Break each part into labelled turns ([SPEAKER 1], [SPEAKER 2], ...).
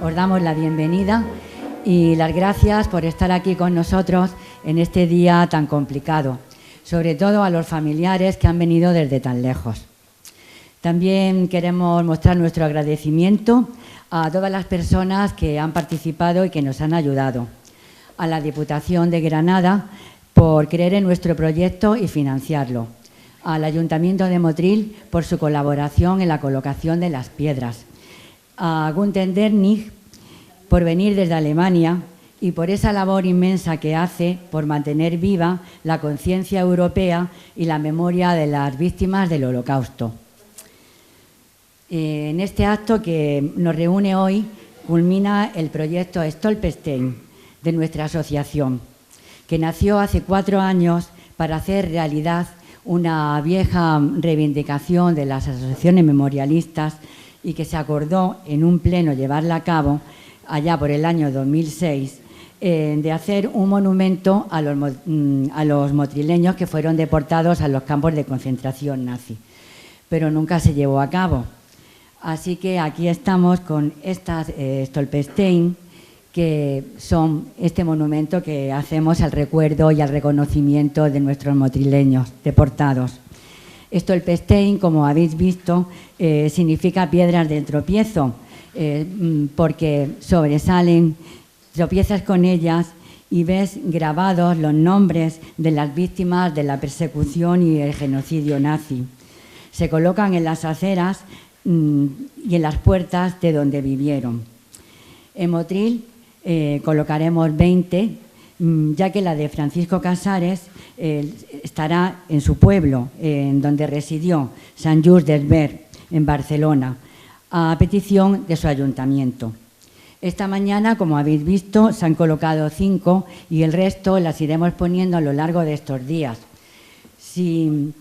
[SPEAKER 1] os damos la bienvenida y las gracias por estar aquí con nosotros en este día tan complicado, sobre todo a los familiares que han venido desde tan lejos. También queremos mostrar nuestro agradecimiento a todas las personas que han participado y que nos han ayudado. A la Diputación de Granada por creer en nuestro proyecto y financiarlo. Al Ayuntamiento de Motril por su colaboración en la colocación de las piedras. A Günther Dernig por venir desde Alemania y por esa labor inmensa que hace por mantener viva la conciencia europea y la memoria de las víctimas del Holocausto. En este acto que nos reúne hoy culmina el proyecto Stolperstein de nuestra asociación, que nació hace 4 años para hacer realidad una vieja reivindicación de las asociaciones memorialistas y que se acordó en un pleno llevarla a cabo allá por el año 2006 de hacer un monumento a los motrileños que fueron deportados a los campos de concentración nazi, pero nunca se llevó a cabo. Así que aquí estamos con estas Stolperstein, que son este monumento que hacemos al recuerdo y al reconocimiento de nuestros motrileños deportados. Stolperstein, como habéis visto, significa piedras del tropiezo, porque sobresalen, tropiezas con ellas y ves grabados los nombres de las víctimas de la persecución y el genocidio nazi. Se colocan en las aceras y en las puertas de donde vivieron. En Motril colocaremos 20, ya que la de Francisco Casares estará en su pueblo, en donde residió, Sant Just Desvern, en Barcelona, a petición de su ayuntamiento. Esta mañana, como habéis visto, se han colocado 5 y el resto las iremos poniendo a lo largo de estos días. Si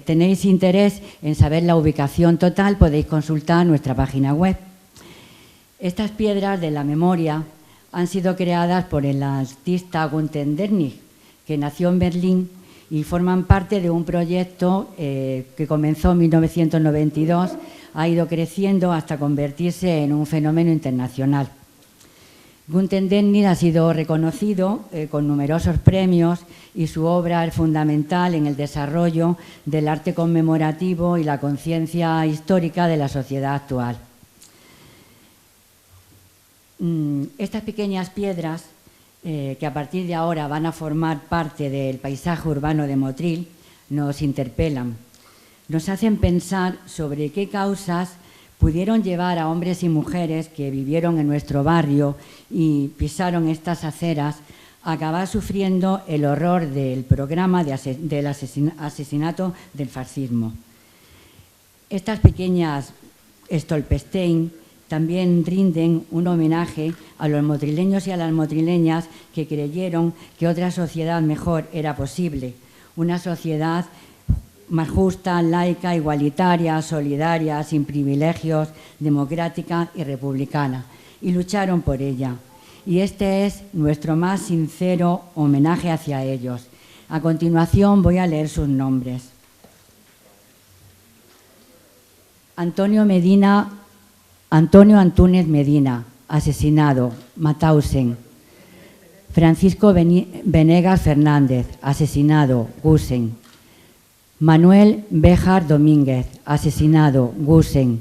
[SPEAKER 1] tenéis interés en saber la ubicación total, podéis consultar nuestra página web. Estas piedras de la memoria han sido creadas por el artista Günther Dernig, que nació en Berlín, y forman parte de un proyecto que comenzó en 1992, ha ido creciendo hasta convertirse en un fenómeno internacional. Günther Dernig ha sido reconocido con numerosos premios y su obra es fundamental en el desarrollo del arte conmemorativo y la conciencia histórica de la sociedad actual. Estas pequeñas piedras, que a partir de ahora van a formar parte del paisaje urbano de Motril, nos interpelan, nos hacen pensar sobre qué causas pudieron llevar a hombres y mujeres que vivieron en nuestro barrio y pisaron estas aceras a acabar sufriendo el horror del programa del asesinato del fascismo. Estas pequeñas Stolperstein también rinden un homenaje a los motrileños y a las motrileñas que creyeron que otra sociedad mejor era posible, una sociedad más justa, laica, igualitaria, solidaria, sin privilegios, democrática y republicana, y lucharon por ella. Y este es nuestro más sincero homenaje hacia ellos. A continuación voy a leer sus nombres. Antonio Antúnez Medina, asesinado, Mauthausen. Francisco Venegas Fernández, asesinado, Gusen. Manuel Béjar Domínguez, asesinado, Gusen.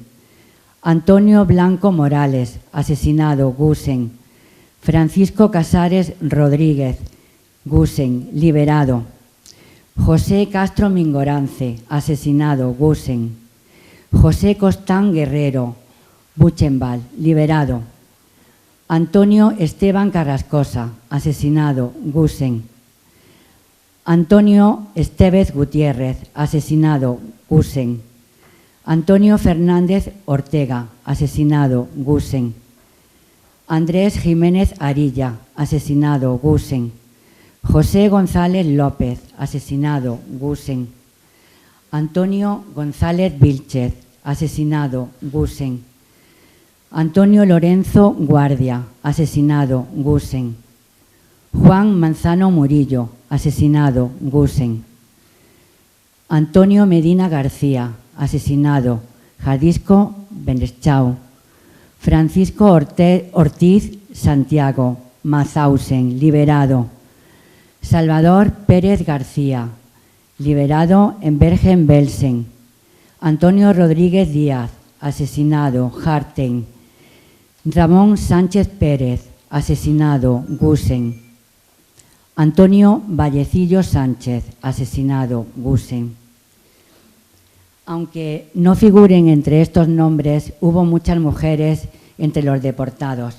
[SPEAKER 1] Antonio Blanco Morales, asesinado, Gusen. Francisco Casares Rodríguez, Gusen, liberado. José Castro Mingorance, asesinado, Gusen. José Costán Guerrero, Buchenwald, liberado. Antonio Esteban Carrascosa, asesinado, Gusen. Antonio Estevez Gutiérrez, asesinado, Gusen. Antonio Fernández Ortega, asesinado, Gusen. Andrés Jiménez Arilla, asesinado, Gusen. José González López, asesinado, Gusen. Antonio González Vilchez, asesinado, Gusen. Antonio Lorenzo Guardia, asesinado, Gusen. Juan Manzano Murillo, asesinado, Gusen. Antonio Medina García, asesinado, Jalisco Beneschao. Francisco Ortiz Santiago, Mauthausen, liberado. Salvador Pérez García, liberado en Bergen-Belsen. Antonio Rodríguez Díaz, asesinado, Harten. Ramón Sánchez Pérez, asesinado, Gusen. Antonio Vallecillo Sánchez, asesinado, Gusen. Aunque no figuren entre estos nombres, hubo muchas mujeres entre los deportados.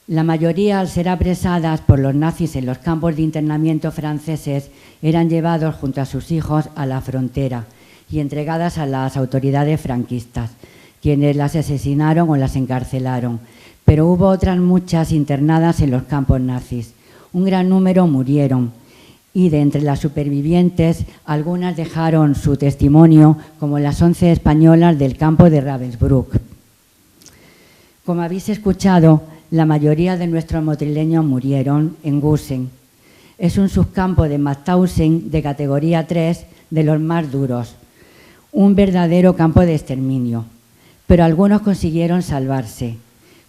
[SPEAKER 1] La mayoría, al ser apresadas por los nazis en los campos de internamiento franceses, eran llevados junto a sus hijos a la frontera y entregadas a las autoridades franquistas, quienes las asesinaron o las encarcelaron. Pero hubo otras muchas internadas en los campos nazis. Un gran número murieron y de entre las supervivientes, algunas dejaron su testimonio, como las 11 españolas del campo de Ravensbrück. Como habéis escuchado, la mayoría de nuestros motrileños murieron en Gusen. Es un subcampo de Mauthausen de categoría 3, de los más duros. Un verdadero campo de exterminio. Pero algunos consiguieron salvarse.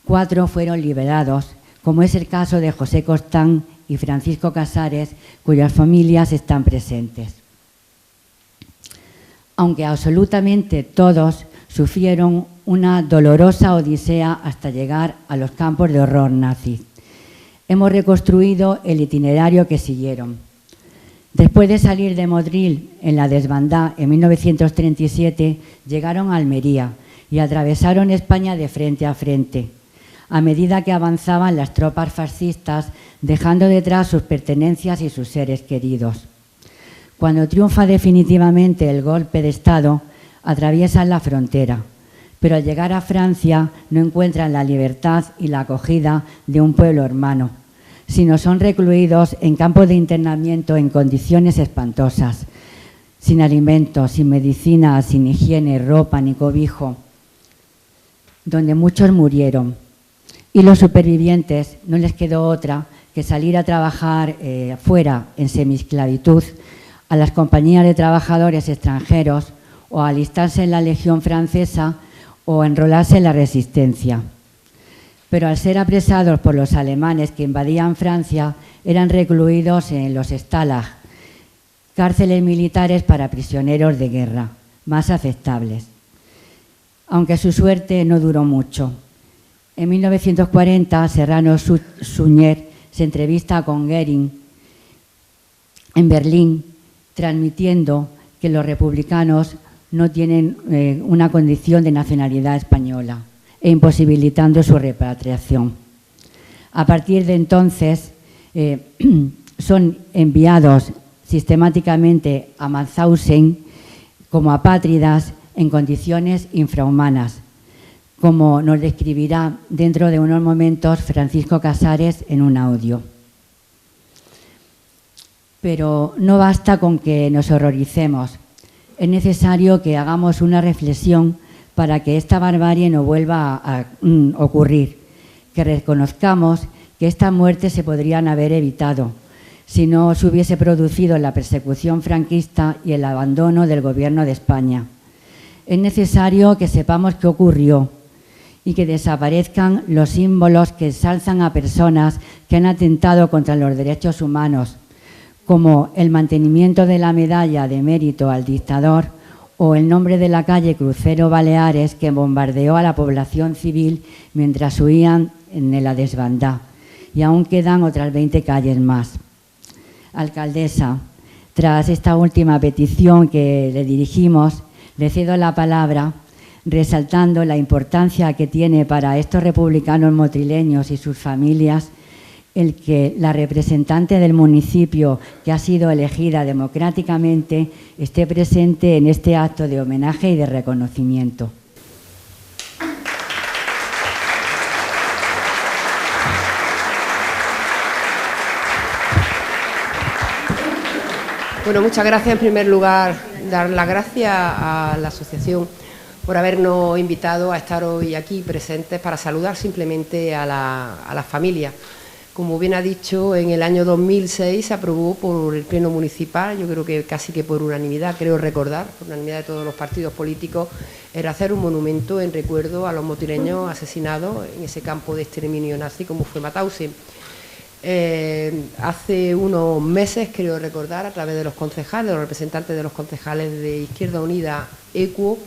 [SPEAKER 1] 4 fueron liberados, como es el caso de José Costán y Francisco Casares, cuyas familias están presentes. Aunque absolutamente todos sufrieron una dolorosa odisea hasta llegar a los campos de horror nazis. Hemos reconstruido el itinerario que siguieron. Después de salir de Motril en la desbandada en 1937, llegaron a Almería y atravesaron España de frente a frente, a medida que avanzaban las tropas fascistas, dejando detrás sus pertenencias y sus seres queridos. Cuando triunfa definitivamente el golpe de Estado, atraviesan la frontera, pero al llegar a Francia no encuentran la libertad y la acogida de un pueblo hermano, sino son recluidos en campos de internamiento en condiciones espantosas, sin alimentos, sin medicina, sin higiene, ropa ni cobijo, donde muchos murieron. Y los supervivientes no les quedó otra que salir a trabajar fuera en semiesclavitud a las compañías de trabajadores extranjeros o alistarse en la Legión Francesa o enrolarse en la Resistencia. Pero al ser apresados por los alemanes que invadían Francia, eran recluidos en los Stalag, cárceles militares para prisioneros de guerra, más aceptables. Aunque su suerte no duró mucho. En 1940, Serrano Suñer se entrevista con Goering en Berlín, transmitiendo que los republicanos no tienen una condición de nacionalidad española e imposibilitando su repatriación. A partir de entonces, son enviados sistemáticamente a Mauthausen como apátridas en condiciones infrahumanas, como nos describirá dentro de unos momentos Francisco Casares en un audio. Pero no basta con que nos horroricemos. Es necesario que hagamos una reflexión para que esta barbarie no vuelva a ocurrir, que reconozcamos que estas muertes se podrían haber evitado si no se hubiese producido la persecución franquista y el abandono del Gobierno de España. Es necesario que sepamos qué ocurrió y que desaparezcan los símbolos que ensalzan a personas que han atentado contra los derechos humanos, como el mantenimiento de la medalla de mérito al dictador o el nombre de la calle Crucero Baleares, que bombardeó a la población civil mientras huían en la desbandada. Y aún quedan otras 20 calles más. Alcaldesa, tras esta última petición que le dirigimos, le cedo la palabra, resaltando la importancia que tiene para estos republicanos motrileños y sus familias el que la representante del municipio, que ha sido elegida democráticamente, esté presente en este acto de homenaje y de reconocimiento.
[SPEAKER 2] Bueno, muchas gracias. En primer lugar, dar las gracias a la asociación por habernos invitado a estar hoy aquí presentes para saludar simplemente a las familias. Como bien ha dicho, en el año 2006 se aprobó por el Pleno Municipal, yo creo que casi que por unanimidad, creo recordar, por unanimidad de todos los partidos políticos, era hacer un monumento en recuerdo a los motileños asesinados en ese campo de exterminio nazi como fue Mauthausen. Hace unos meses, creo recordar, a través de los concejales, de los representantes de los concejales de Izquierda Unida, ECUO,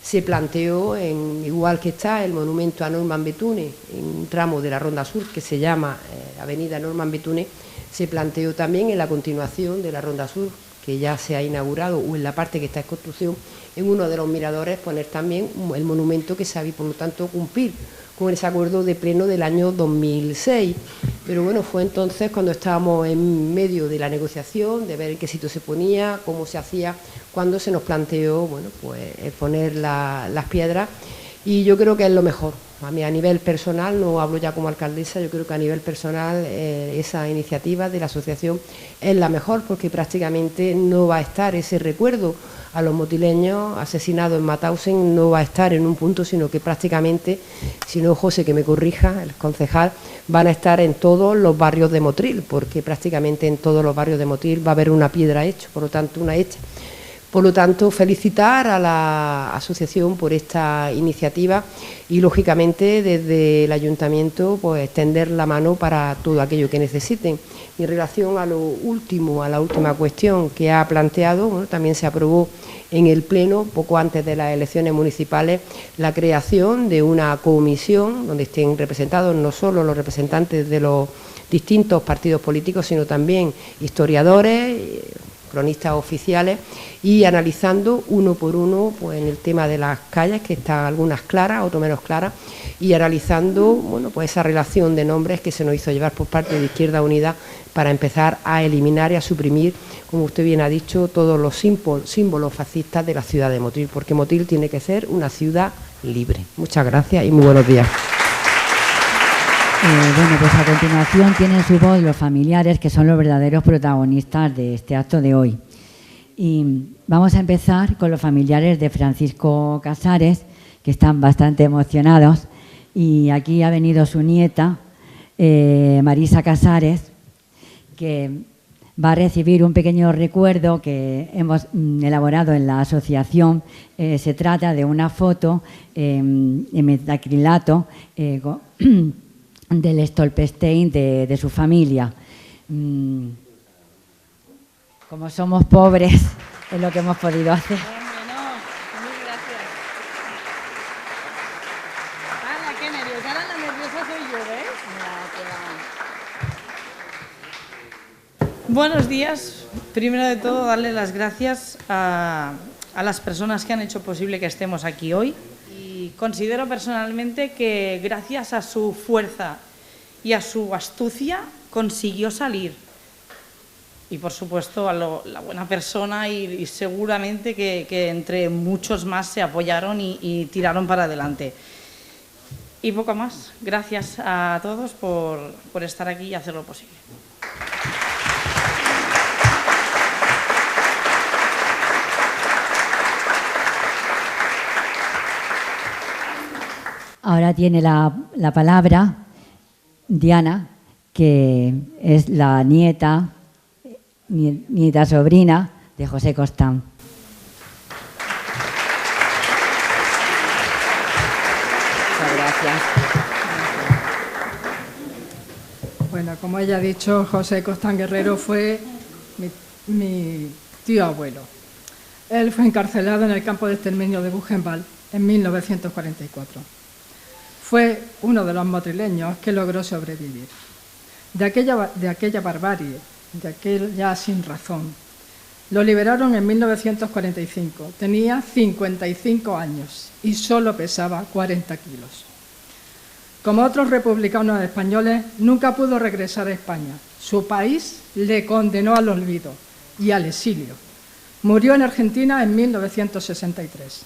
[SPEAKER 2] se planteó, igual que está el monumento a Norman Bethune, en un tramo de la Ronda Sur que se llama Avenida Norman Bethune, se planteó también en la continuación de la Ronda Sur, que ya se ha inaugurado, o en la parte que está en construcción, en uno de los miradores poner también el monumento que se había, por lo tanto, cumplir con ese acuerdo de pleno del año 2006. Pero bueno, fue entonces cuando estábamos en medio de la negociación, de ver en qué sitio se ponía, cómo se hacía, cuando se nos planteó, bueno, pues poner las piedras, y yo creo que es lo mejor. A mí, a nivel personal, no hablo ya como alcaldesa, yo creo que a nivel personal esa iniciativa de la asociación es la mejor, porque prácticamente no va a estar ese recuerdo a los motileños asesinados en Mauthausen, no va a estar en un punto, sino que prácticamente, si no José que me corrija, el concejal, van a estar en todos los barrios de Motril, porque prácticamente en todos los barrios de Motril va a haber una piedra hecha, por lo tanto una hecha. Por lo tanto, felicitar a la asociación por esta iniciativa y, lógicamente, desde el ayuntamiento, pues extender la mano para todo aquello que necesiten. Y en relación a lo último, a la última cuestión que ha planteado, bueno, también se aprobó en el Pleno, poco antes de las elecciones municipales, la creación de una comisión donde estén representados no solo los representantes de los distintos partidos políticos, sino también historiadores, cronistas oficiales, y analizando uno por uno, pues en el tema de las calles, que están algunas claras, otras menos claras, y analizando, bueno, pues esa relación de nombres que se nos hizo llevar por parte de Izquierda Unida para empezar a eliminar y a suprimir, como usted bien ha dicho, todos los símbolos fascistas de la ciudad de Motril, porque Motril tiene que ser una ciudad libre. Muchas gracias y muy buenos días.
[SPEAKER 1] Bueno, pues a continuación tienen su voz los familiares, que son los verdaderos protagonistas de este acto de hoy. Y vamos a empezar con los familiares de Francisco Casares, que están bastante emocionados. Y aquí ha venido su nieta, Marisa Casares, que va a recibir un pequeño recuerdo que hemos elaborado en la asociación. Se trata de una foto en metacrilato del Stolperstein de su familia. Como somos pobres, es lo que hemos podido hacer.
[SPEAKER 3] Muy gracias. ¡Hala, qué nerviosa! Ahora la nerviosa soy yo, ¿ves? Buenos días. Primero de todo, darle las gracias a las personas que han hecho posible que estemos aquí hoy. Considero personalmente que gracias a su fuerza y a su astucia consiguió salir. Y por supuesto a la buena persona y seguramente que entre muchos más se apoyaron y tiraron para adelante. Y poco más. Gracias a todos por estar aquí y hacerlo posible.
[SPEAKER 1] Ahora tiene la palabra Diana, que es la nieta sobrina de José Costán.
[SPEAKER 2] Muchas gracias.
[SPEAKER 4] Bueno, como ella ha dicho, José Costán Guerrero fue mi tío abuelo. Él fue encarcelado en el campo de exterminio de Buchenwald en 1944. Fue uno de los motrileños que logró sobrevivir. De aquella barbarie, de aquella sin razón. Lo liberaron en 1945. Tenía 55 años y solo pesaba 40 kilos. Como otros republicanos españoles, nunca pudo regresar a España. Su país le condenó al olvido y al exilio. Murió en Argentina en 1963.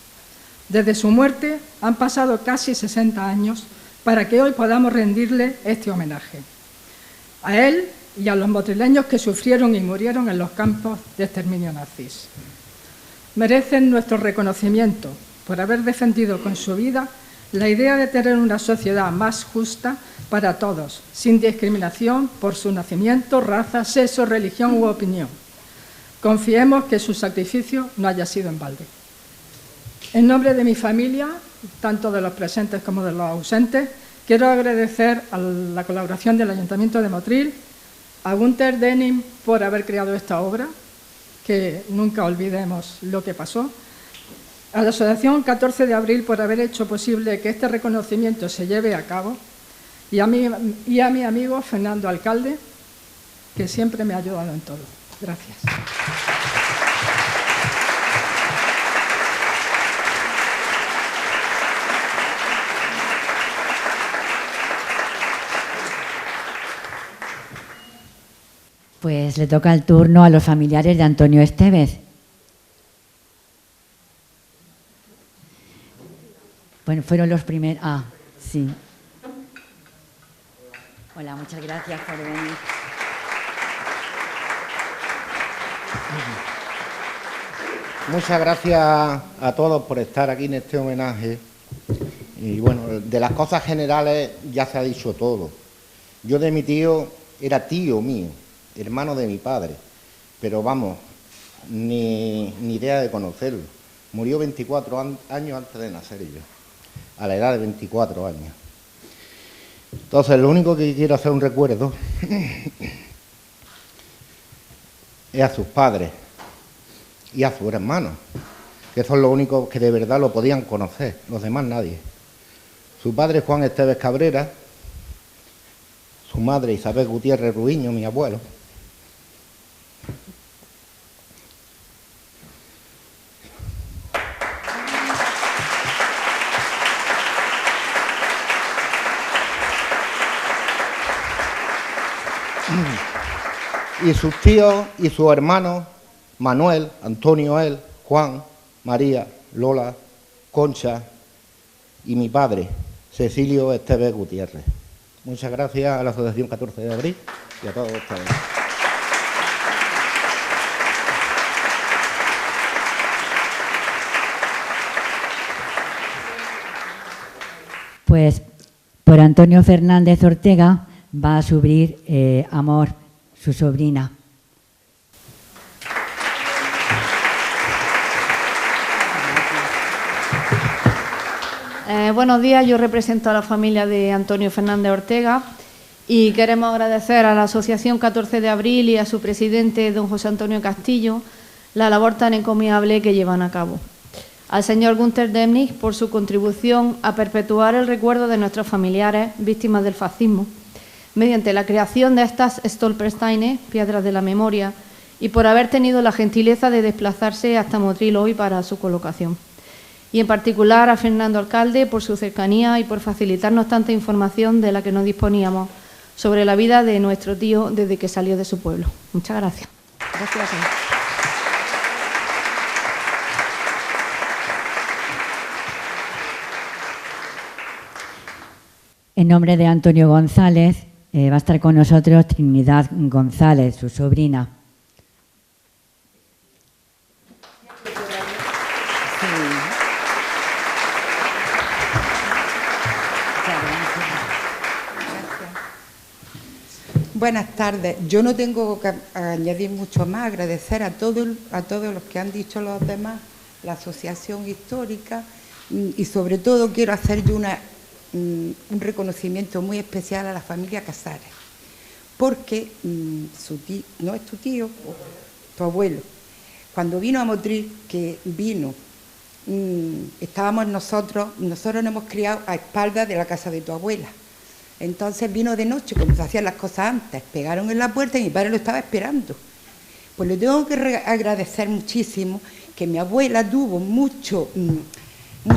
[SPEAKER 4] Desde su muerte han pasado casi 60 años para que hoy podamos rendirle este homenaje. A él y a los motrileños que sufrieron y murieron en los campos de exterminio nazis. Merecen nuestro reconocimiento por haber defendido con su vida la idea de tener una sociedad más justa para todos, sin discriminación por su nacimiento, raza, sexo, religión u opinión. Confiemos que su sacrificio no haya sido en balde. En nombre de mi familia, tanto de los presentes como de los ausentes, quiero agradecer a la colaboración del Ayuntamiento de Motril, a Günther Demnig por haber creado esta obra, que nunca olvidemos lo que pasó, a la Asociación 14 de Abril por haber hecho posible que este reconocimiento se lleve a cabo, y a mi amigo Fernando Alcalde, que siempre me ha ayudado en todo. Gracias.
[SPEAKER 1] Pues le toca el turno a los familiares de Antonio Estevez. Bueno, fueron los primeros. Ah, sí. Hola, muchas gracias por venir.
[SPEAKER 5] Muchas gracias a todos por estar aquí en este homenaje. Y bueno, de las cosas generales ya se ha dicho todo. Yo de mi tío era tío mío, hermano de mi padre, pero vamos, ni idea de conocerlo. Murió 24 años antes de nacer yo, a la edad de 24 años. Entonces, lo único que quiero hacer un recuerdo es a sus padres y a sus hermanos, que son los únicos que de verdad lo podían conocer, los demás nadie. Su padre, Juan Estevez Cabrera, su madre, Isabel Gutiérrez Ruiño, mi abuelo. Y sus tíos y sus hermanos, Manuel, Antonio, él, Juan, María, Lola, Concha y mi padre, Cecilio Estevez Gutiérrez. Muchas gracias a la Asociación 14 de Abril y a todos ustedes.
[SPEAKER 1] Pues por Antonio Fernández Ortega va a subir Amor, su sobrina.
[SPEAKER 6] Buenos días, yo represento a la familia de Antonio Fernández Ortega y queremos agradecer a la Asociación 14 de Abril y a su presidente, don José Antonio Castillo, la labor tan encomiable que llevan a cabo. Al señor Günther Demnig por su contribución a perpetuar el recuerdo de nuestros familiares víctimas del fascismo, mediante la creación de estas Stolpersteine, piedras de la memoria, y por haber tenido la gentileza de desplazarse hasta Motril hoy para su colocación. Y en particular a Fernando Alcalde por su cercanía y por facilitarnos tanta información de la que no disponíamos sobre la vida de nuestro tío desde que salió de su pueblo. Muchas gracias. Gracias.
[SPEAKER 1] En nombre de Antonio González va a estar con nosotros Trinidad González, su sobrina.
[SPEAKER 7] Buenas tardes. Yo no tengo que añadir mucho más, agradecer a todos los que han dicho los demás, la asociación histórica, y sobre todo quiero hacer yo un reconocimiento muy especial a la familia Casares, porque su tío, no es tu tío, tu abuelo, cuando vino a Motril, que vino, estábamos nosotros nos hemos criado a espaldas de la casa de tu abuela. Entonces vino de noche, como se hacían las cosas antes, pegaron en la puerta y mi padre lo estaba esperando. Pues le tengo que agradecer muchísimo, que mi abuela tuvo mucho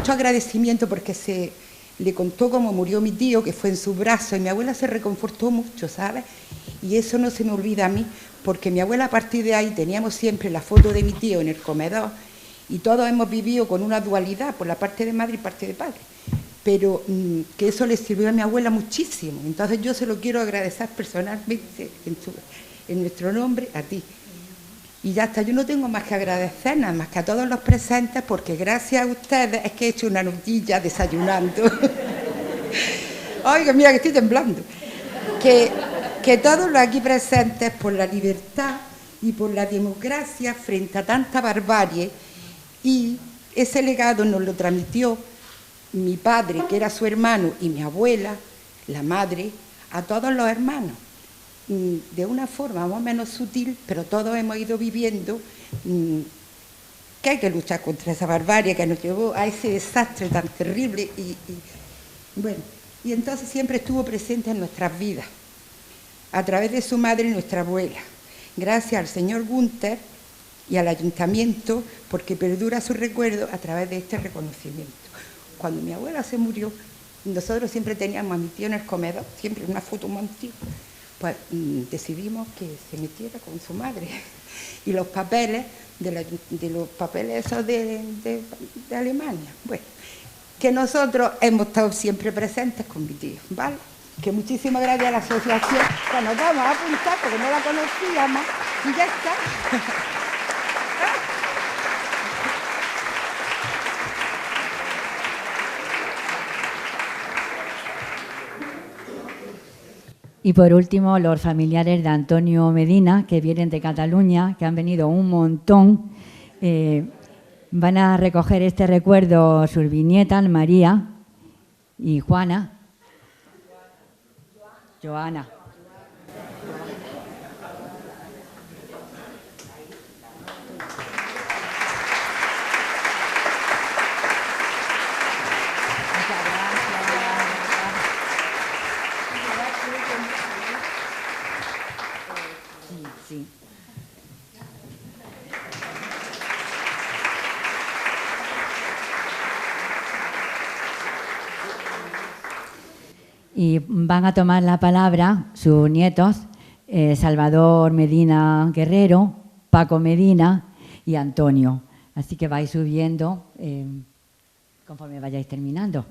[SPEAKER 7] agradecimiento porque se le contó cómo murió mi tío, que fue en sus brazos, y mi abuela se reconfortó mucho, ¿sabes? Y eso no se me olvida a mí, porque mi abuela a partir de ahí teníamos siempre la foto de mi tío en el comedor, y todos hemos vivido con una dualidad, por la parte de madre y parte de padre. Pero que eso le sirvió a mi abuela muchísimo. Entonces yo se lo quiero agradecer personalmente en nuestro nombre a ti. Y ya está, yo no tengo más que agradecer, nada más que a todos los presentes, porque gracias a ustedes es que he hecho una nutilla desayunando. Oiga, mira que estoy temblando. Que todos los aquí presentes, por la libertad y por la democracia frente a tanta barbarie, y ese legado nos lo transmitió mi padre, que era su hermano, y mi abuela, la madre, a todos los hermanos, de una forma más o menos sutil, pero todos hemos ido viviendo que hay que luchar contra esa barbarie que nos llevó a ese desastre tan terrible y entonces siempre estuvo presente en nuestras vidas, a través de su madre y nuestra abuela, gracias al señor Gunter y al ayuntamiento, porque perdura su recuerdo a través de este reconocimiento. Cuando mi abuela se murió, nosotros siempre teníamos a mi tío en el comedor, siempre una foto muy antigua, pues decidimos que se metiera con su madre. Y los papeles, de los papeles esos de Alemania, bueno, que nosotros hemos estado siempre presentes con mi tío, ¿vale? Que muchísimas gracias a la asociación, que nos vamos a apuntar porque no la conocíamos y ya está.
[SPEAKER 1] Y por último, los familiares de Antonio Medina, que vienen de Cataluña, que han venido un montón, van a recoger este recuerdo sus bisnietas, María y Joana. Joana. Sí. Y van a tomar la palabra sus nietos, Salvador Medina Guerrero, Paco Medina y Antonio. Así que vais subiendo conforme vayáis terminando.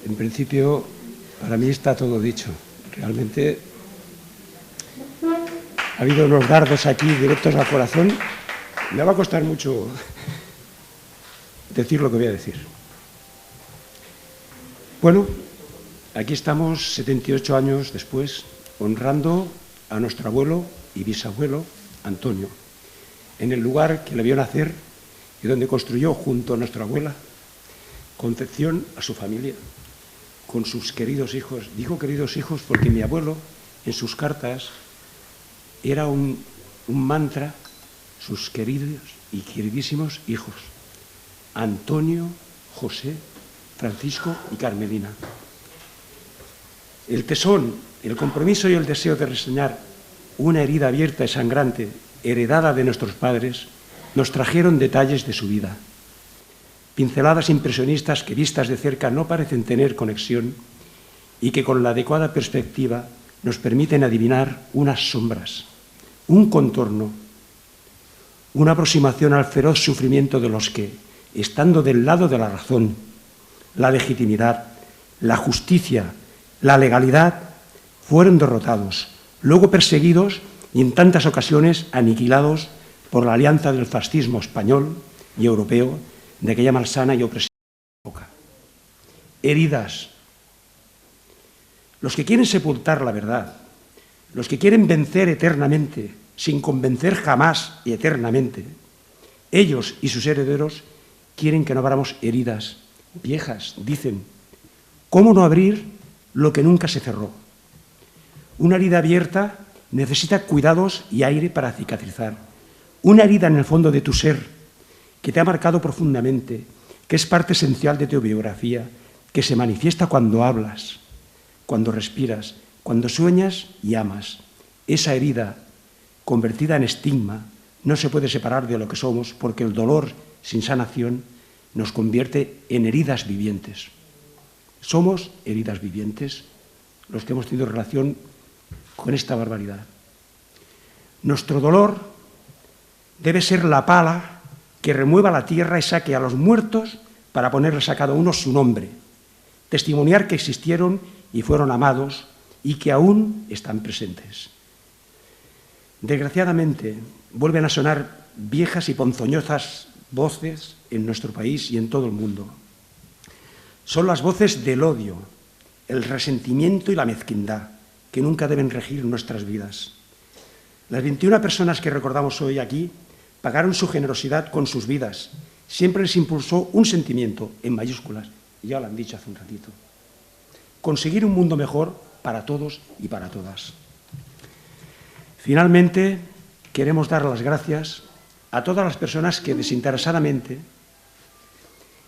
[SPEAKER 8] En principio, para mí está todo dicho. Realmente ha habido unos dardos aquí directos al corazón. Me va a costar mucho decir lo que voy a decir. Bueno, aquí estamos 78 años después, honrando a nuestro abuelo y bisabuelo, Antonio, en el lugar que le vio nacer y donde construyó junto a nuestra abuela Concepción a su familia, con sus queridos hijos. Digo queridos hijos porque mi abuelo, en sus cartas, era un mantra, sus queridos y queridísimos hijos, Antonio, José, Francisco y Carmelina. El tesón, el compromiso y el deseo de reseñar una herida abierta y sangrante, heredada de nuestros padres, nos trajeron detalles de su vida. Pinceladas impresionistas que vistas de cerca no parecen tener conexión y que con la adecuada perspectiva nos permiten adivinar unas sombras, un contorno, una aproximación al feroz sufrimiento de los que, estando del lado de la razón, la legitimidad, la justicia, la legalidad, fueron derrotados, luego perseguidos y en tantas ocasiones aniquilados por la alianza del fascismo español y europeo de aquella malsana y opresiva época. Heridas. Los que quieren sepultar la verdad, los que quieren vencer eternamente, sin convencer jamás y eternamente, ellos y sus herederos quieren que no abramos heridas viejas, dicen. ¿Cómo no abrir lo que nunca se cerró? Una herida abierta necesita cuidados y aire para cicatrizar. Una herida en el fondo de tu ser, que te ha marcado profundamente, que es parte esencial de tu biografía, que se manifiesta cuando hablas, cuando respiras, cuando sueñas y amas. Esa herida, convertida en estigma, no se puede separar de lo que somos, porque el dolor sin sanación nos convierte en heridas vivientes. Somos heridas vivientes los que hemos tenido relación con esta barbaridad. Nuestro dolor debe ser la pala que remueva la tierra y saque a los muertos para ponerles a cada uno su nombre, testimoniar que existieron y fueron amados y que aún están presentes. Desgraciadamente, vuelven a sonar viejas y ponzoñosas voces en nuestro país y en todo el mundo. Son las voces del odio, el resentimiento y la mezquindad, que nunca deben regir nuestras vidas. Las 21 personas que recordamos hoy aquí pagaron su generosidad con sus vidas. Siempre les impulsó un sentimiento, en mayúsculas, y ya lo han dicho hace un ratito: conseguir un mundo mejor para todos y para todas. Finalmente, queremos dar las gracias a todas las personas que desinteresadamente,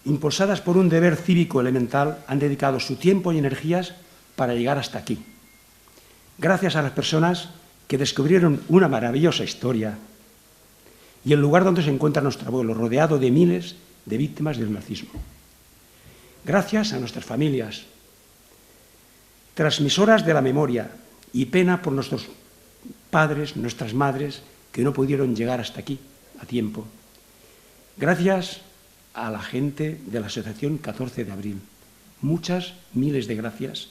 [SPEAKER 8] impulsadas por un deber cívico elemental, han dedicado su tiempo y energías para llegar hasta aquí. Gracias a las personas que descubrieron una maravillosa historia y el lugar donde se encuentra nuestro abuelo, rodeado de miles de víctimas del nazismo. Gracias a nuestras familias, transmisoras de la memoria, y pena por nuestros padres, nuestras madres, que no pudieron llegar hasta aquí a tiempo. Gracias a la gente de la Asociación 14 de Abril. Muchas, miles de gracias,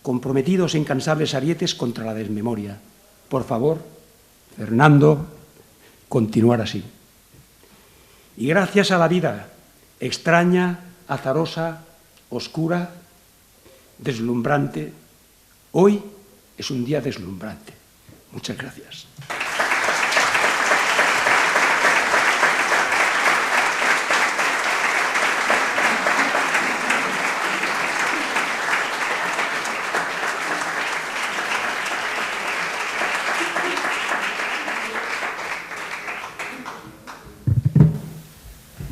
[SPEAKER 8] comprometidos e incansables arietes contra la desmemoria. Por favor, Fernando, continuar así. Y gracias a la vida extraña, azarosa, oscura, deslumbrante. Hoy es un día deslumbrante. Muchas gracias.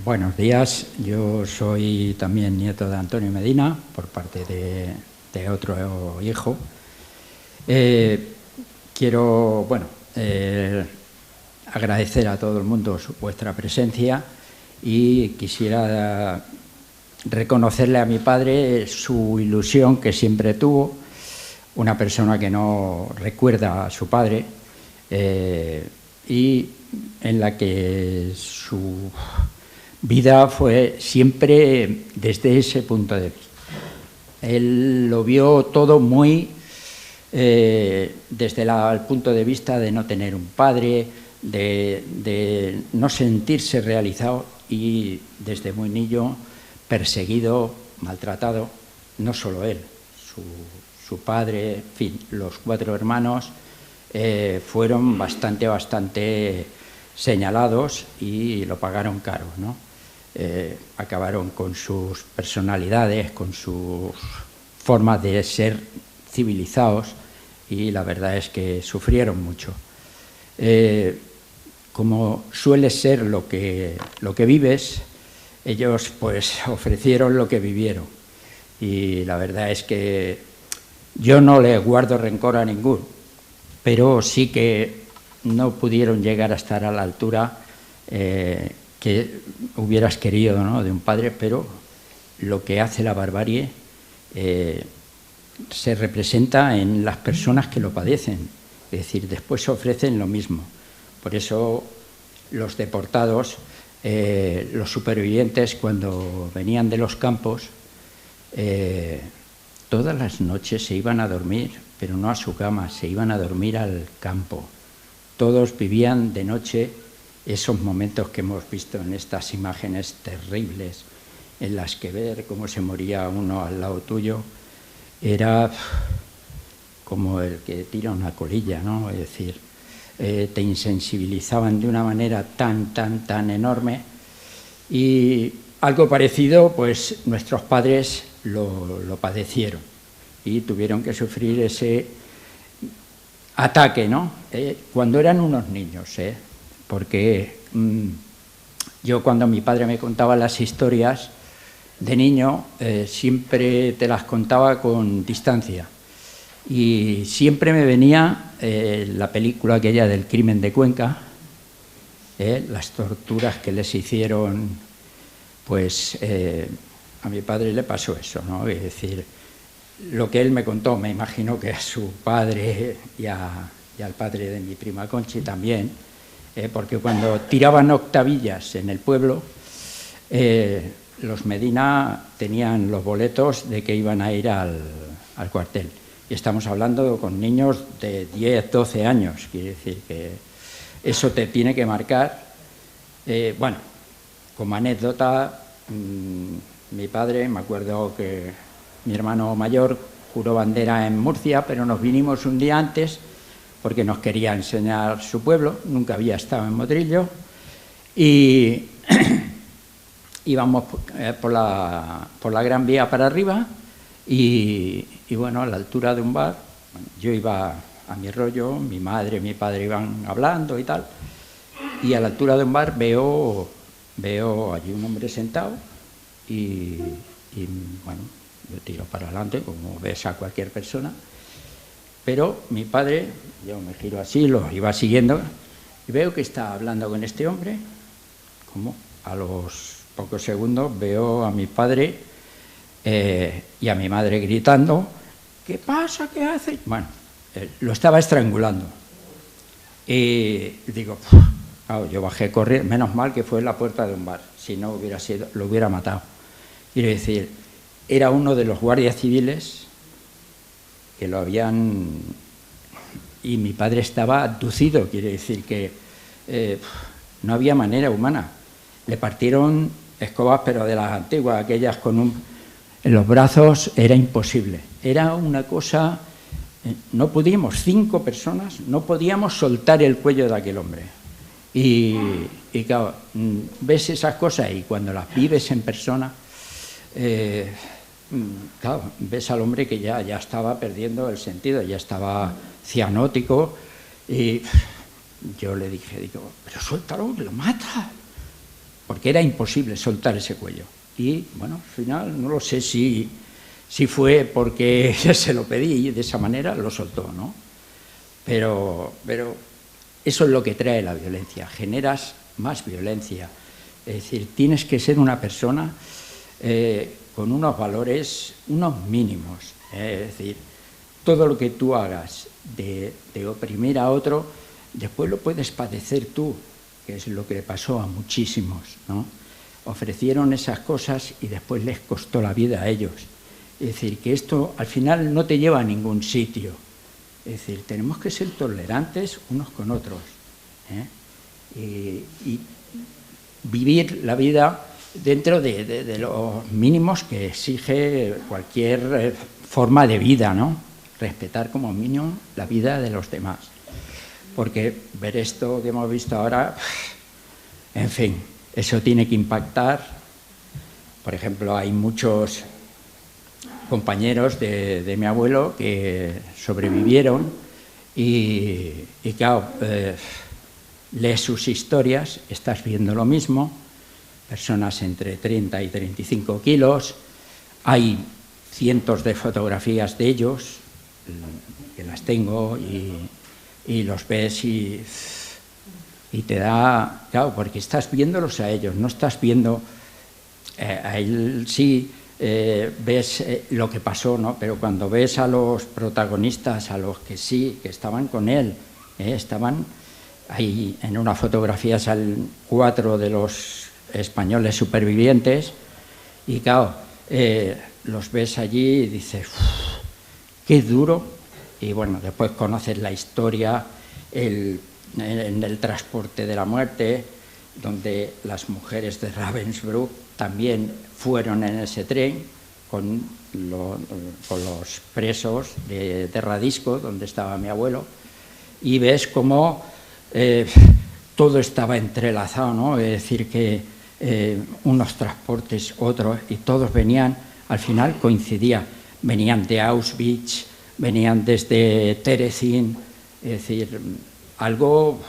[SPEAKER 9] Buenos días, yo soy también nieto de Antonio Medina, por parte de otro hijo. Quiero, agradecer a todo el mundo vuestra presencia y quisiera reconocerle a mi padre su ilusión que siempre tuvo, una persona que no recuerda a su padre y en la que su vida fue siempre desde ese punto de vista. Él lo vio todo muy desde el punto de vista de no tener un padre, de no sentirse realizado, y desde muy niño perseguido, maltratado, no solo él, su padre, en fin, los 4 hermanos fueron bastante señalados y lo pagaron caro, ¿no? Acabaron con sus personalidades, con sus formas de ser civilizados, y la verdad es que sufrieron mucho. Como suele ser lo que vives, ellos pues ofrecieron lo que vivieron, y la verdad es que yo no le guardo rencor a ninguno, pero sí que no pudieron llegar a estar a la altura que hubieras querido, ¿no?, de un padre, pero lo que hace la barbarie se representa en las personas que lo padecen, es decir, después ofrecen lo mismo. Por eso los deportados, los supervivientes, cuando venían de los campos, todas las noches se iban a dormir, pero no a su cama, se iban a dormir al campo. Todos vivían de noche esos momentos que hemos visto en estas imágenes terribles, en las que ver cómo se moría uno al lado tuyo era como el que tira una colilla, ¿no? Es decir, te insensibilizaban de una manera tan enorme, y algo parecido, pues nuestros padres lo padecieron y tuvieron que sufrir ese ataque, ¿no? Cuando eran unos niños, porque yo, cuando mi padre me contaba las historias de niño, siempre te las contaba con distancia, y siempre me venía la película aquella del crimen de Cuenca, las torturas que les hicieron, pues a mi padre le pasó eso, ¿no? Es decir, lo que él me contó, me imagino que a su padre y al padre de mi prima Conchi también, porque cuando tiraban octavillas en el pueblo, los Medina tenían los boletos de que iban a ir al cuartel. Y estamos hablando con niños de 10, 12 años, quiere decir que eso te tiene que marcar. Bueno, como anécdota, mi padre, me acuerdo que mi hermano mayor juró bandera en Murcia, pero nos vinimos un día antes porque nos quería enseñar su pueblo, nunca había estado en Motrillo, y íbamos por la Gran Vía para arriba y bueno, a la altura de un bar, bueno, yo iba a mi rollo, mi madre y mi padre iban hablando y tal, y a la altura de un bar veo allí un hombre sentado y bueno, yo tiro para adelante como ves a cualquier persona, pero mi padre, yo me giro así, lo iba siguiendo y veo que está hablando con este hombre, como a los pocos segundos veo a mi padre y a mi madre gritando: ¿qué pasa? ¿Qué hace? Bueno, lo estaba estrangulando. Y digo, claro, yo bajé corriendo, menos mal que fue en la puerta de un bar, si no hubiera sido, lo hubiera matado. Quiero decir, era uno de los guardias civiles que lo habían... Y mi padre estaba abducido, quiere decir que no había manera humana. Le partieron escobas, pero de las antiguas, aquellas en los brazos, era imposible. Era una cosa... No podíamos, 5 personas, no podíamos soltar el cuello de aquel hombre. Y claro, ves esas cosas y cuando las vives en persona, claro, ves al hombre que ya estaba perdiendo el sentido, ya estaba cianótico, y yo le dije, pero suéltalo, que lo mata, porque era imposible soltar ese cuello. Y bueno, al final no lo sé si fue porque se lo pedí y de esa manera lo soltó, ¿no? Pero eso es lo que trae la violencia, generas más violencia. Es decir, tienes que ser una persona con unos valores, unos mínimos. Es decir, todo lo que tú hagas de oprimir a otro, después lo puedes padecer tú, que es lo que le pasó a muchísimos, ¿no? Ofrecieron esas cosas y después les costó la vida a ellos. Es decir, que esto al final no te lleva a ningún sitio. Es decir, tenemos que ser tolerantes unos con otros, y vivir la vida dentro de los mínimos que exige cualquier forma de vida, ¿no? Respetar como mínimo la vida de los demás. Porque ver esto que hemos visto ahora, en fin, eso tiene que impactar. Por ejemplo, hay muchos compañeros de mi abuelo que sobrevivieron y claro, lees sus historias, estás viendo lo mismo, personas entre 30 y 35 kilos, hay cientos de fotografías de ellos, que las tengo y los ves y te da, claro, porque estás viéndolos a ellos, no estás viendo a él, sí. Ves lo que pasó, ¿no? Pero cuando ves a los protagonistas, a los que sí, que estaban con él, estaban ahí en una fotografía, salen 4 de los españoles supervivientes y claro, los ves allí y dices, qué duro. Y bueno, después conoces la historia en el transporte de la muerte, donde las mujeres de Ravensbrück también fueron en ese tren con los presos de Radisco, donde estaba mi abuelo, y ves cómo todo estaba entrelazado, ¿no? Es decir, que unos transportes, otros, y todos venían, al final coincidía, venían de Auschwitz, venían desde Terezín, es decir, algo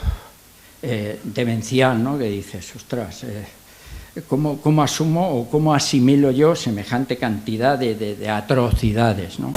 [SPEAKER 9] demencial, ¿no? Que dices, ostras, ¿cómo asumo o cómo asimilo yo semejante cantidad de atrocidades, ¿no?